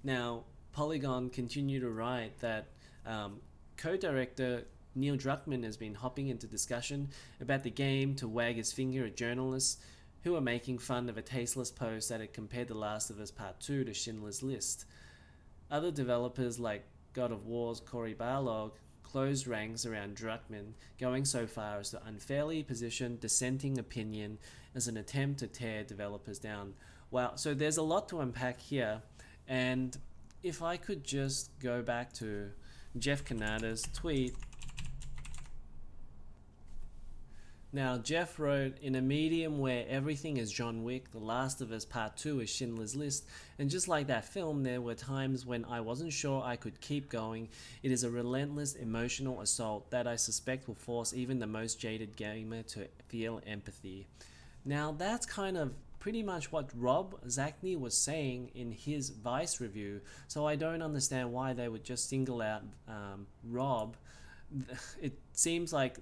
Now, Polygon continue to write that co-director Neil Druckmann has been hopping into discussion about the game to wag his finger at journalists who are making fun of a tasteless post that had compared The Last of Us Part 2 to Schindler's List. Other developers like God of War's Cory Barlog closed ranks around Druckmann, going so far as to unfairly position dissenting opinion as an attempt to tear developers down. Wow, so there's a lot to unpack here, and if I could just go back to Jeff Cannata's tweet. Now, Jeff wrote, in a medium where everything is John Wick, The Last of Us Part 2 is Schindler's List, and just like that film, there were times when I wasn't sure I could keep going. It is a relentless emotional assault that I suspect will force even the most jaded gamer to feel empathy. Now, that's kind of pretty much what Rob Zacny was saying in his Vice review, so I don't understand why they would just single out Rob. It seems like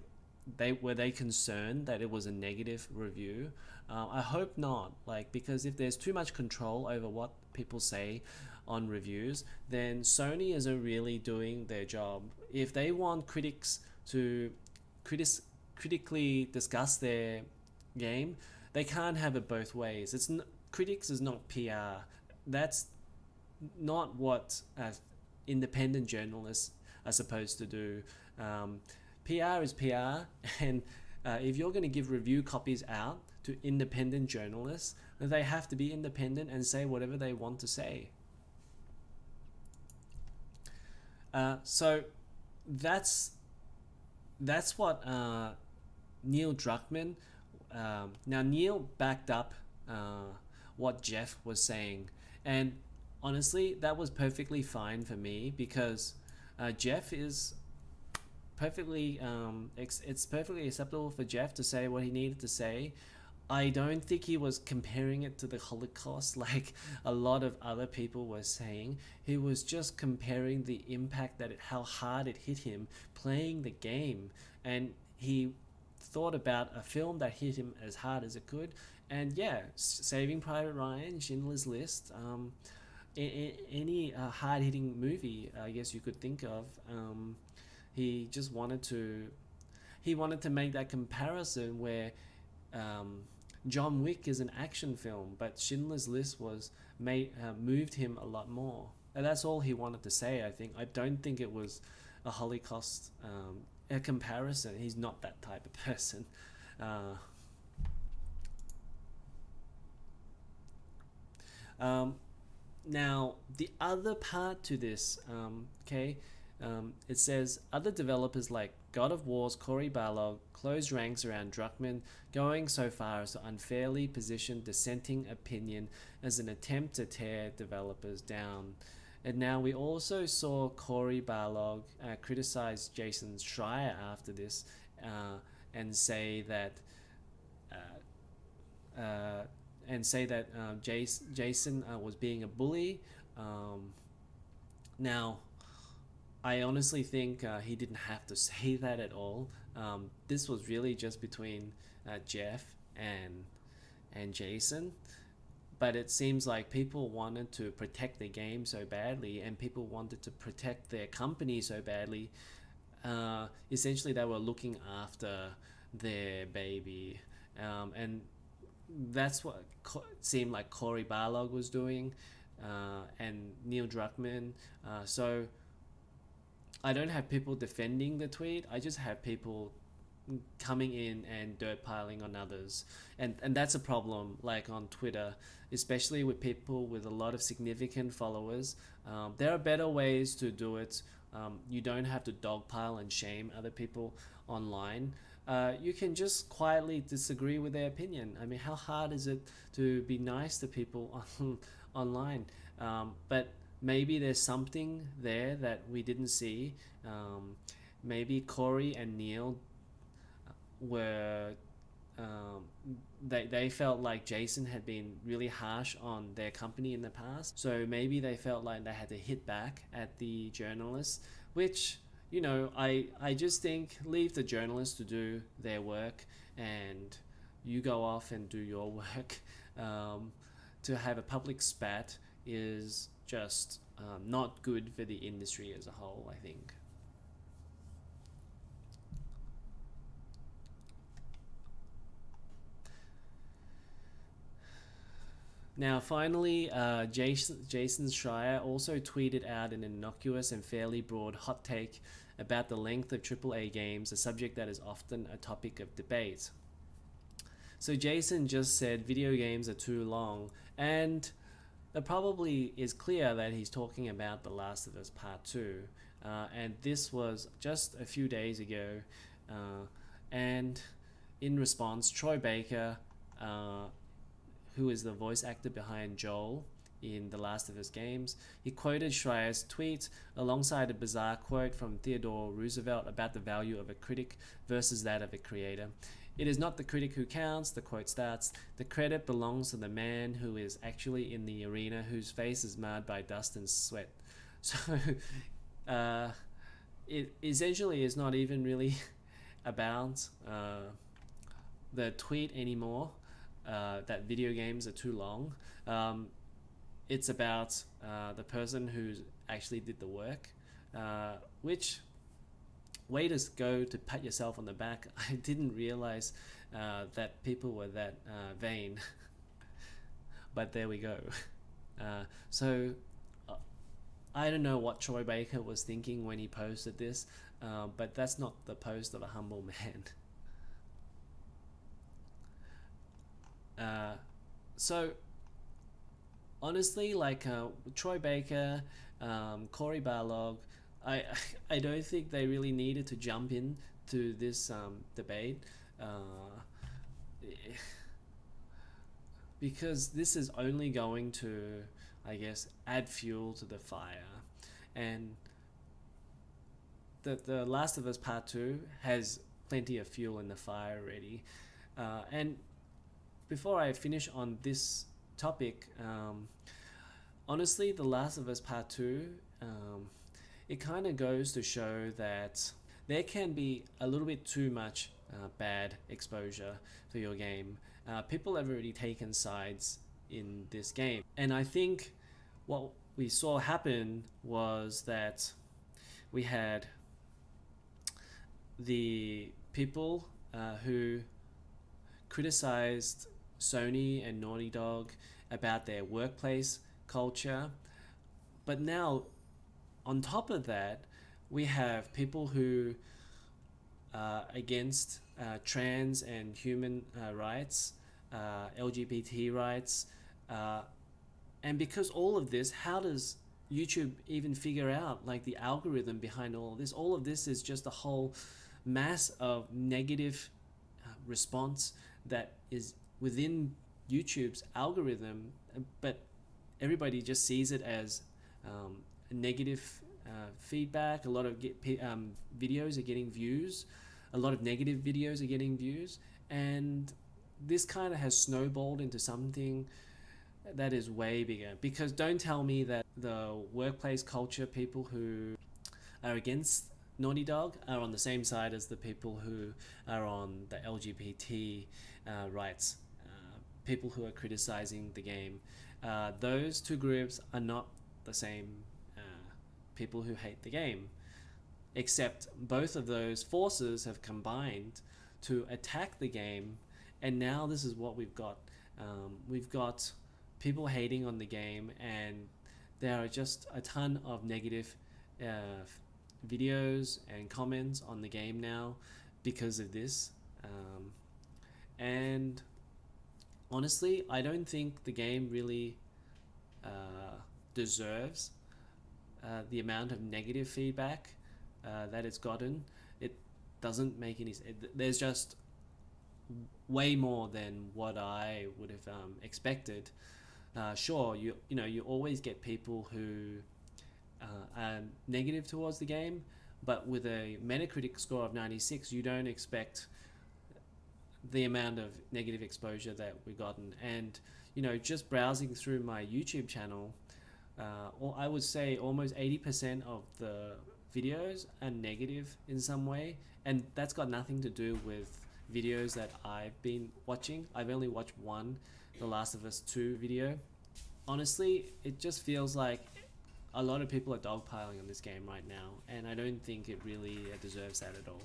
they concerned that it was a negative review. I hope not, because if there's too much control over what people say on reviews, then Sony isn't really doing their job. If they want critics to critically discuss their game, they can't have it both ways. Critics is not PR. That's not what independent journalists are supposed to do. PR is PR, and if you're going to give review copies out to independent journalists, then they have to be independent and say whatever they want to say. So that's what Neil Druckmann. Now Neil backed up what Jeff was saying, and honestly, that was perfectly fine for me because Jeff is perfectly it's perfectly acceptable for Jeff to say what he needed to say. I don't think he was comparing it to the Holocaust like a lot of other people were saying. He was just comparing the impact how hard it hit him playing the game, and he thought about a film that hit him as hard as it could. And yeah, Saving Private Ryan, Schindler's List, any hard-hitting movie I guess you could think of. He just wanted to make that comparison where John Wick is an action film, but Schindler's List moved him a lot more. And that's all he wanted to say, I think. I don't think it was a Holocaust a comparison. He's not that type of person. Now, the other part to this, it says other developers like God of War's Cory Barlog closed ranks around Druckmann, going so far as to unfairly position dissenting opinion as an attempt to tear developers down. And now we also saw Cory Barlog criticize Jason Schreier after this and say that Jason was being a bully. Now, I honestly think he didn't have to say that at all. This was really just between Jeff and Jason. But it seems like people wanted to protect the game so badly, and people wanted to protect their company so badly. Essentially, they were looking after their baby. And that's what seemed like Cory Barlog was doing, and Neil Druckmann. So I don't have people defending the tweet. I just have people coming in and dirt piling on others, and that's a problem, like on Twitter, especially with people with a lot of significant followers. There are better ways to do it. You don't have to dogpile and shame other people online. You can just quietly disagree with their opinion. I mean, how hard is it to be nice to people online? But maybe there's something there that we didn't see. Maybe Cory and Neil were they felt like Jason had been really harsh on their company in the past, so maybe they felt like they had to hit back at the journalists, which, you know, I just think leave the journalists to do their work, and you go off and do your work. To have a public spat is just not good for the industry as a whole, I think. Now, finally, Jason Schreier also tweeted out an innocuous and fairly broad hot take about the length of AAA games, a subject that is often a topic of debate. So Jason just said video games are too long, and it probably is clear that he's talking about The Last of Us Part 2. And this was just a few days ago. And in response, Troy Baker, who is the voice actor behind Joel in The Last of Us games, he quoted Schreier's tweet alongside a bizarre quote from Theodore Roosevelt about the value of a critic versus that of a creator. "It is not the critic who counts," the quote starts. "The credit belongs to the man who is actually in the arena, whose face is marred by dust and sweat." So it essentially is not even really about the tweet anymore, that video games are too long. It's about the person who actually did the work, which way to go to pat yourself on the back. I didn't realize that people were that vain. But there we go. So I don't know what Troy Baker was thinking when he posted this, but that's not the post of a humble man. So honestly, like Troy Baker, Cory Barlog, I don't think they really needed to jump in to this debate, because this is only going to, I guess, add fuel to the fire. And the Last of Us Part 2 has plenty of fuel in the fire already. And before I finish on this topic, honestly, The Last of Us Part 2, it kind of goes to show that there can be a little bit too much bad exposure for your game. People have already taken sides in this game. And I think what we saw happen was that we had the people who criticized Sony and Naughty Dog about their workplace culture. But now, on top of that, we have people who are against trans and human rights, LGBT rights. And because all of this, how does YouTube even figure out like the algorithm behind all of this? All of this is just a whole mass of negative response that is within YouTube's algorithm, but everybody just sees it as negative feedback. A lot of videos are getting views, a lot of negative videos are getting views, and this kind of has snowballed into something that is way bigger. Because don't tell me that the workplace culture people who are against Naughty Dog are on the same side as the people who are on the LGBT rights, people who are criticizing the game. Those two groups are not the same people who hate the game, except both of those forces have combined to attack the game, and now this is what we've got. We've got people hating on the game, and there are just a ton of negative videos and comments on the game now because of this. And honestly, I don't think the game really deserves the amount of negative feedback that it's gotten. It doesn't make any sense. There's just way more than what I would have expected. Sure, you always get people who are negative towards the game, but with a Metacritic score of 96, you don't expect the amount of negative exposure that we've gotten. And just browsing through my YouTube channel, or I would say almost 80% of the videos are negative in some way, and that's got nothing to do with videos that I've been watching. I've only watched one, The Last of Us 2 video, honestly, it just feels like a lot of people are dogpiling on this game right now, and I don't think it really deserves that at all.